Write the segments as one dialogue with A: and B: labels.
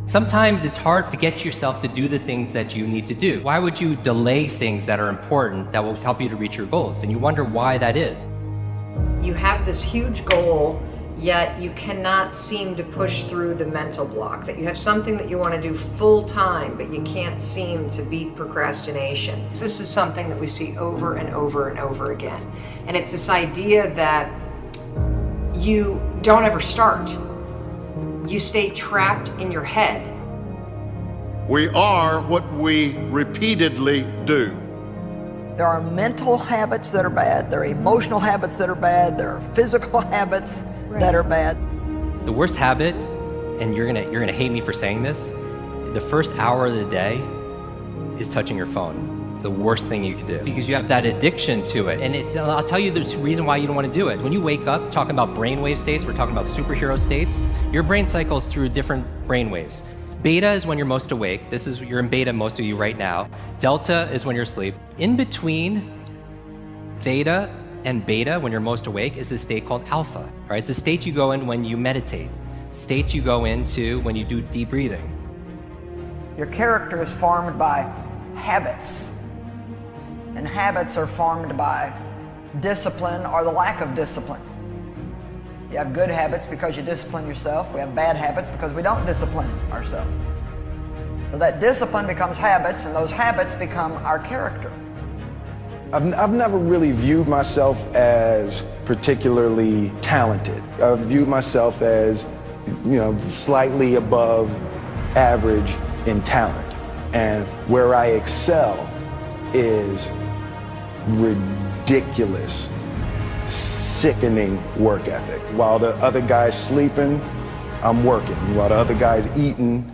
A: Sometimes it's hard to get yourself to do the things that you need to do. Why would you delay things that are important that will help you to reach your goals? And you wonder why that is.
B: You have this huge goal, yet you cannot seem to push through the mental block, that you have something that you want to do full time, but you can't seem to beat procrastination. This is something that we see over and over and over again. And it's this idea that you don't ever start. You stay trapped in your head.
C: We are what we repeatedly do.
D: There are mental habits that are bad, there are emotional habits that are bad, there are physical habits that are bad.
A: The worst habit, and you're gonna hate me for saying this, the first hour of the day is touching your phone. It's the worst thing you can do because you have that addiction to it. And I'll tell you the reason why you don't want to do it. When you wake up, talking about brainwave states, we're talking about superhero states, your brain cycles through different brainwaves. Beta is when you're most awake. You're in beta, most of you right now. Delta is when you're asleep. In between theta and beta, when you're most awake, is a state called alpha. Right? It's a state you go in when you meditate. States you go into when you do deep breathing.
D: Your character is formed by habits. And habits are formed by discipline or the lack of discipline. You have good habits because you discipline yourself. We have bad habits because we don't discipline ourselves. So that discipline becomes habits, and those habits become our character.
E: I've never really viewed myself as particularly talented. I've viewed myself as, slightly above average in talent. And where I excel is ridiculous, sickening work ethic. While the other guy's sleeping, I'm working. While the other guy's eating,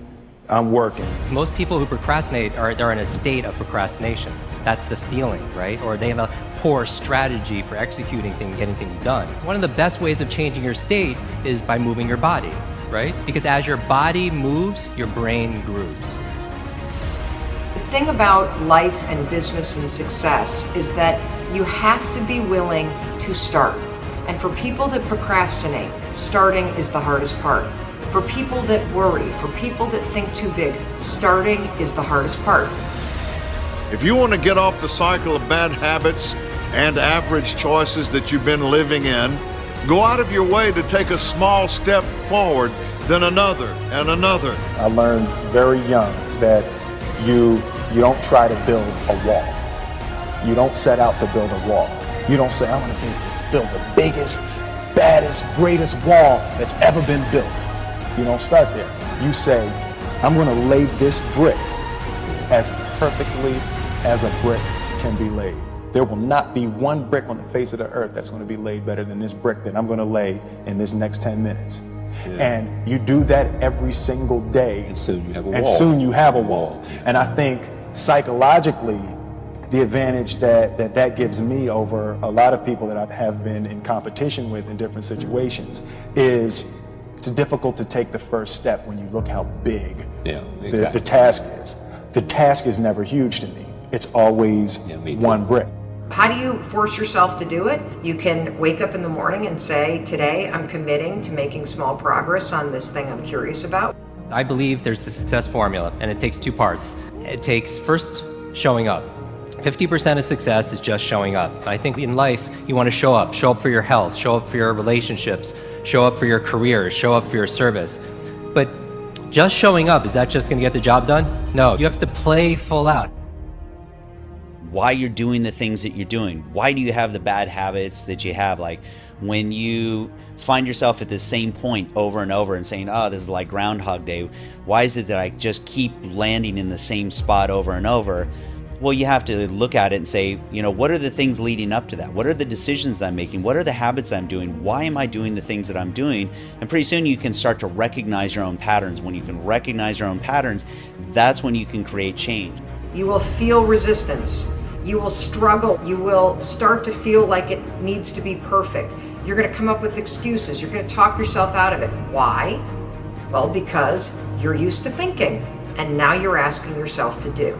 E: I'm working.
A: Most people who procrastinate they're in a state of procrastination. That's the feeling, right? Or they have a poor strategy for executing things, getting things done. One of the best ways of changing your state is by moving your body, right? Because as your body moves, your brain grooves.
B: The thing about life and business and success is that you have to be willing to start. And for people that procrastinate, starting is the hardest part. For people that worry, for people that think too big, starting is the hardest part.
C: If you want to get off the cycle of bad habits and average choices that you've been living in, go out of your way to take a small step forward, then another and another.
E: I learned very young that you don't try to build a wall. You don't set out to build a wall. You don't say, I want to build the biggest, baddest, greatest wall that's ever been built. You don't start there. You say, I'm going to lay this brick as perfectly as a brick can be laid. There will not be one brick on the face of the earth that's going to be laid better than this brick that I'm going to lay in this next 10 minutes. Yeah. And you do that every single day.
F: And soon you have a wall.
E: And soon you have a wall. And I think psychologically, the advantage that gives me over a lot of people that I have been in competition with in different situations is it's difficult to take the first step when you look how big the task is. The task is never huge to me. It's always one brick.
B: How do you force yourself to do it? You can wake up in the morning and say, today I'm committing to making small progress on this thing I'm curious about.
A: I believe there's a success formula, and it takes two parts. It takes first showing up. 50% of success is just showing up. I think in life, you want to show up for your health, show up for your relationships, show up for your career, show up for your service. But just showing up, is that just going to get the job done? No, you have to play full out.
G: Why you're doing the things that you're doing. Why do you have the bad habits that you have? Like when you find yourself at the same point over and over and saying, oh, this is like Groundhog Day. Why is it that I just keep landing in the same spot over and over? Well, you have to look at it and say, what are the things leading up to that? What are the decisions I'm making? What are the habits I'm doing? Why am I doing the things that I'm doing? And pretty soon you can start to recognize your own patterns. When you can recognize your own patterns, that's when you can create change.
B: You will feel resistance. You will struggle. You will start to feel like it needs to be perfect. You're going to come up with excuses. You're going to talk yourself out of it. Why? Well, because you're used to thinking, and now you're asking yourself to do.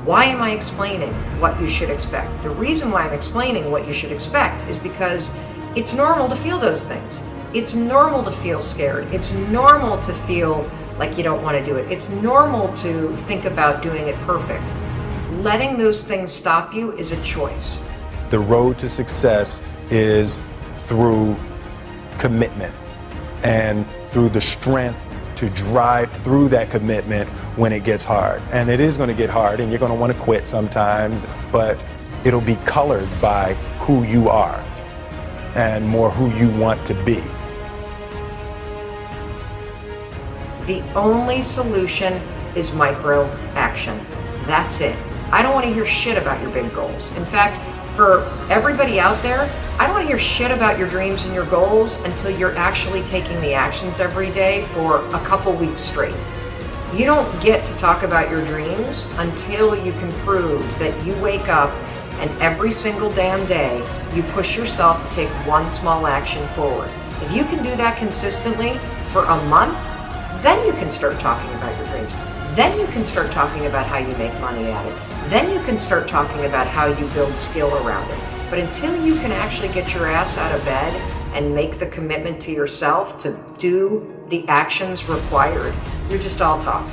B: Why am I explaining what you should expect? The reason why I'm explaining what you should expect is because it's normal to feel those things. It's normal to feel scared. It's normal to feel like you don't want to do it. It's normal to think about doing it perfect. Letting those things stop you is a choice.
E: The road to success is through commitment and through the strength to drive through that commitment when it gets hard. And it is going to get hard and you're going to want to quit sometimes, but it'll be colored by who you are and more who you want to be.
B: The only solution is micro action. That's it. I don't want to hear shit about your big goals. In fact, for everybody out there, I don't want to hear shit about your dreams and your goals until you're actually taking the actions every day for a couple weeks straight. You don't get to talk about your dreams until you can prove that you wake up and every single damn day you push yourself to take one small action forward. If you can do that consistently for a month, then you can start talking about your dreams. Then you can start talking about how you make money at it. Then you can start talking about how you build skill around it. But until you can actually get your ass out of bed and make the commitment to yourself to do the actions required, you're just all talk.